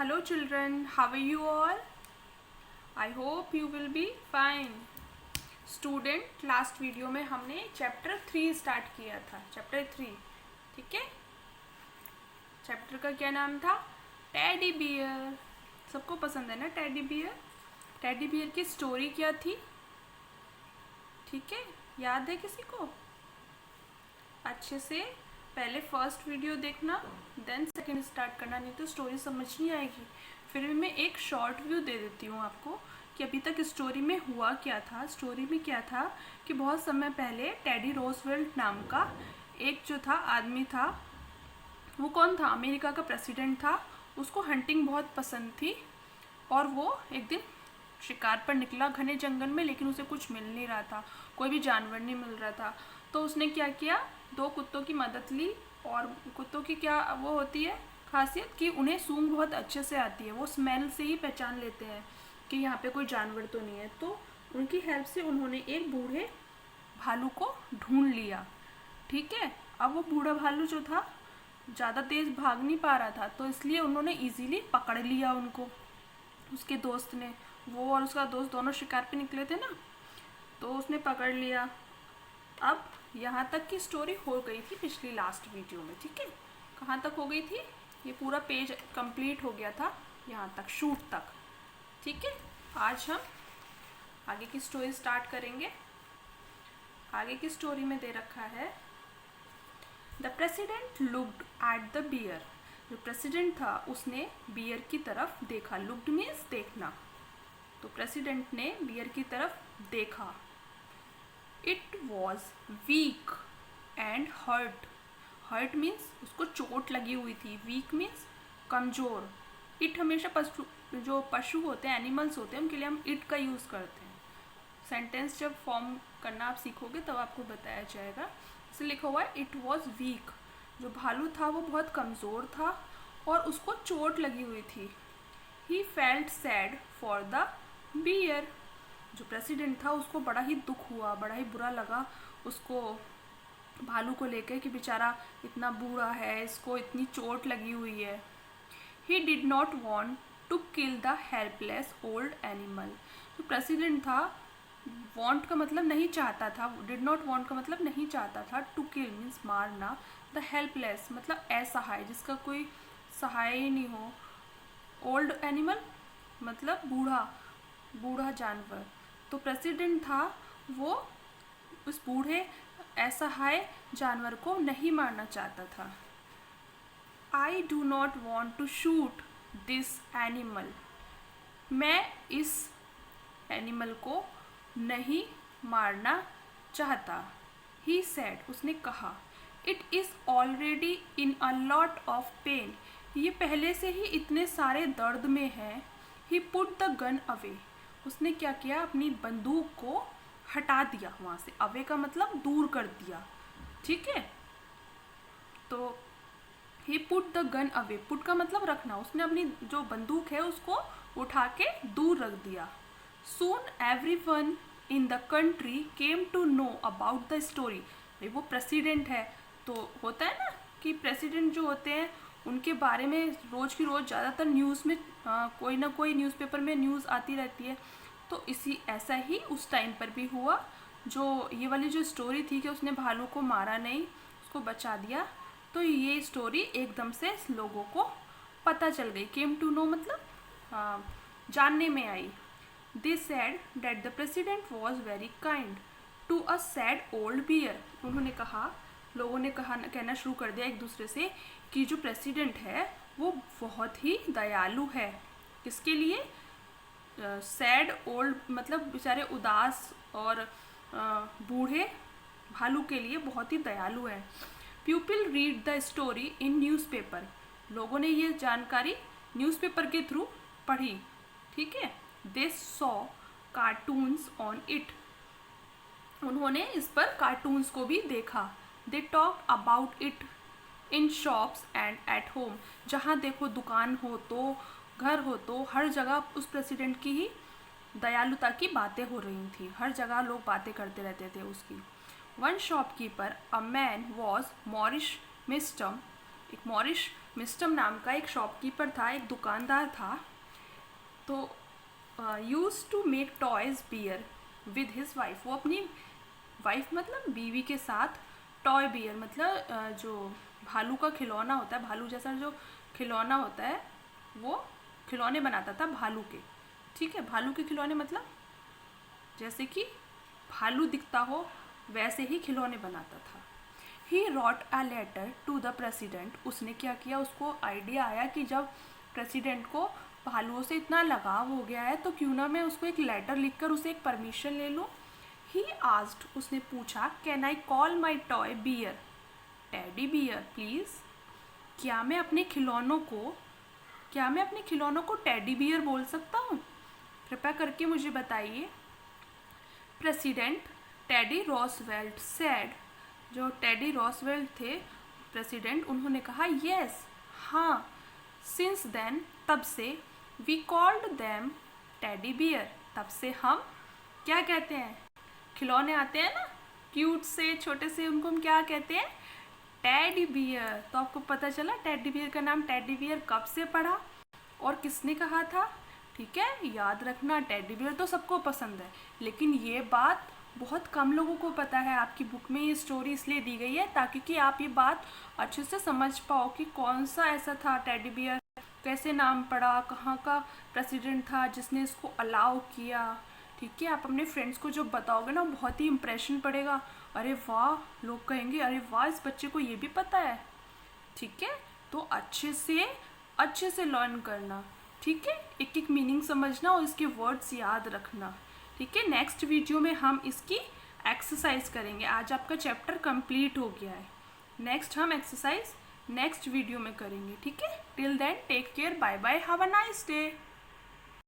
Hello children, how are you all? I hope you will be fine. Student, last video में हमने chapter 3 start किया था. Chapter 3, ठीक है. चैप्टर का क्या नाम था? Teddy bear. सबको पसंद है ना टेडी बियर. टेडी बियर की स्टोरी क्या थी? ठीक है, याद है किसी को? अच्छे से पहले फर्स्ट वीडियो देखना, देन सेकंड स्टार्ट करना, नहीं तो स्टोरी समझ नहीं आएगी. फिर भी मैं एक शॉर्ट व्यू दे देती हूँ आपको कि अभी तक स्टोरी में हुआ क्या था. स्टोरी में क्या था कि बहुत समय पहले टेडी रोजवेल्ट नाम का एक जो था आदमी था. वो कौन था? अमेरिका का प्रेसिडेंट था. उसको हंटिंग बहुत पसंद थी और वो एक दिन शिकार पर निकला घने जंगल में, लेकिन उसे कुछ मिल नहीं रहा था, कोई भी जानवर नहीं मिल रहा था. तो उसने क्या किया, 2 कुत्तों की मदद ली. और कुत्तों की क्या वो होती है खासियत कि उन्हें सूंघ बहुत अच्छे से आती है. वो स्मेल से ही पहचान लेते हैं कि यहाँ पे कोई जानवर तो नहीं है. तो उनकी हेल्प से उन्होंने एक बूढ़े भालू को ढूंढ लिया. ठीक है. अब वो बूढ़ा भालू जो था ज़्यादा तेज़ भाग नहीं पा रहा था, तो इसलिए उन्होंने इजीली पकड़ लिया उनको. उसके दोस्त ने, वो और उसका दोस्त दोनों शिकार पे निकले थे ना, तो उसने पकड़ लिया. अब यहाँ तक की स्टोरी हो गई थी पिछली लास्ट वीडियो में. ठीक है. कहाँ तक हो गई थी? ये पूरा पेज कंप्लीट हो गया था यहाँ तक, शूट तक. ठीक है. आज हम आगे की स्टोरी स्टार्ट करेंगे. आगे की स्टोरी में दे रखा है, the president looked at the bear. जो प्रेसिडेंट था उसने बियर की तरफ देखा. लुक्ड मीन्स देखना. तो प्रेसिडेंट ने बियर की तरफ देखा. It was weak and hurt. Hurt means उसको चोट लगी हुई थी. वीक मीन्स कमज़ोर. इट हमेशा जो पशु होते हैं, एनिमल्स होते हैं, उनके लिए हम इट का यूज़ करते हैं. सेंटेंस जब फॉर्म करना आप सीखोगे तब आपको बताया जाएगा. इसे लिखा हुआ है इट वॉज वीक. जो भालू था वो बहुत कमज़ोर था और उसको चोट लगी हुई थी. He felt sad for the bear. जो प्रेसिडेंट था उसको बड़ा ही दुख हुआ, बड़ा ही बुरा लगा उसको भालू को लेकर कि बेचारा इतना बूढ़ा है, इसको इतनी चोट लगी हुई है. He did not want to kill the helpless old animal. जो प्रेसिडेंट था, वॉन्ट का मतलब नहीं चाहता था, डिड नॉट वॉन्ट का मतलब नहीं चाहता था. टू किल मीन्स मारना. द हेल्पलेस मतलब असहाय, जिसका कोई सहाय ही नहीं हो. ओल्ड एनिमल मतलब बूढ़ा जानवर. तो प्रेसिडेंट था, वो उस बूढ़े असहाय जानवर को नहीं मारना चाहता था. I do not want to shoot this animal. मैं इस एनिमल को नहीं मारना चाहता. ही सेड, उसने कहा. It is already in a lot of pain. ये पहले से ही इतने सारे दर्द में है. He put the gun away. उसने क्या किया, अपनी बंदूक को हटा दिया वहाँ से. अवे का मतलब दूर कर दिया. ठीक है. तो he put the gun away. Put का मतलब रखना. उसने अपनी जो बंदूक है उसको उठा के दूर रख दिया. Soon everyone in the country came to know about the story. भाई वो प्रेसिडेंट है, तो होता है ना कि प्रेसिडेंट जो होते हैं उनके बारे में रोज़ की रोज़ ज़्यादातर न्यूज़ में कोई ना कोई न्यूज़पेपर में न्यूज़ आती रहती है. तो इसी ऐसा ही उस टाइम पर भी हुआ. जो ये वाली जो स्टोरी थी कि उसने भालू को मारा नहीं, उसको बचा दिया, तो ये स्टोरी एकदम से लोगों को पता चल गई. केम टू नो मतलब जानने में आई. They said that the president was very kind to a sad old bear. उन्होंने कहा, लोगों ने कहना शुरू कर दिया एक दूसरे से कि जो प्रेसिडेंट है वो बहुत ही दयालु है. किसके लिए? सैड ओल्ड मतलब बेचारे उदास और बूढ़े भालू के लिए बहुत ही दयालु है. People read the story in newspaper. लोगों ने ये जानकारी न्यूज़पेपर के थ्रू पढ़ी. ठीक है. They saw cartoons on it. उन्होंने इस पर कार्टून्स को भी देखा. They talk about it in shops and at home. जहाँ देखो दुकान हो तो घर हो तो हर जगह उस प्रेसिडेंट की ही दयालुता की बातें हो रही थी. हर जगह लोग बातें करते रहते थे उसकी. One shopkeeper, a man was Morris Michtom. एक मॉरिश मिस्टम नाम का एक शॉपकीपर था, एक दुकानदार था, तो use to make toys bear with his wife. वो अपनी वाइफ मतलब बीवी के साथ टॉय बियर मतलब जो भालू का खिलौना होता है, भालू जैसा जो खिलौना होता है, वो खिलौने बनाता था भालू के। ठीक है, भालू के खिलौने मतलब जैसे कि भालू दिखता हो वैसे ही खिलौने बनाता था। He wrote a letter to the president. उसने क्या किया, उसको आइडिया आया कि जब प्रेसिडेंट को भालुओं से इतना लगाव हो गया है तो क्यों ना मैं उसको एक लेटर लिखकर उसे एक परमिशन ले लूँ। ही आस्क्ड, उसने पूछा, can I call my toy beer teddy bear please. क्या मैं अपने खिलौनों को टेडी बियर बोल सकता हूँ? कृपया करके मुझे बताइए। President Teddy Roosevelt said. जो टेडी रॉसवेल्ट थे प्रेसिडेंट, उन्होंने कहा यस, हाँ। सिंस देन, तब से, we called them teddy bear, तब से हम क्या कहते हैं, खिलौने आते हैं ना क्यूट से छोटे से, उनको हम क्या कहते हैं, टेडी बियर। तो आपको पता चला टेडी बियर का नाम टेडी बियर कब से पड़ा और किसने कहा था। ठीक है, याद रखना, टेडी बियर तो सबको पसंद है, लेकिन ये बात बहुत कम लोगों को पता है। आपकी बुक में ये स्टोरी इसलिए दी गई है ताकि कि आप ये बात अच्छे से समझ पाओ कि कौन सा ऐसा था टेडी बियर, कैसे नाम पड़ा, कहाँ का प्रेसिडेंट था जिसने इसको अलाउ किया। ठीक है, आप अपने फ्रेंड्स को जो बताओगे ना बहुत ही इम्प्रेशन पड़ेगा। अरे वाह, लोग कहेंगे अरे वाह, इस बच्चे को ये भी पता है। ठीक है, तो अच्छे से लर्न करना। ठीक है, एक एक मीनिंग समझना और इसके वर्ड्स याद रखना। ठीक है, नेक्स्ट वीडियो में हम इसकी एक्सरसाइज करेंगे। आज आपका चैप्टर कंप्लीट हो गया है, नेक्स्ट हम एक्सरसाइज नेक्स्ट वीडियो में करेंगे। ठीक है, till then take care, bye bye, have a nice day.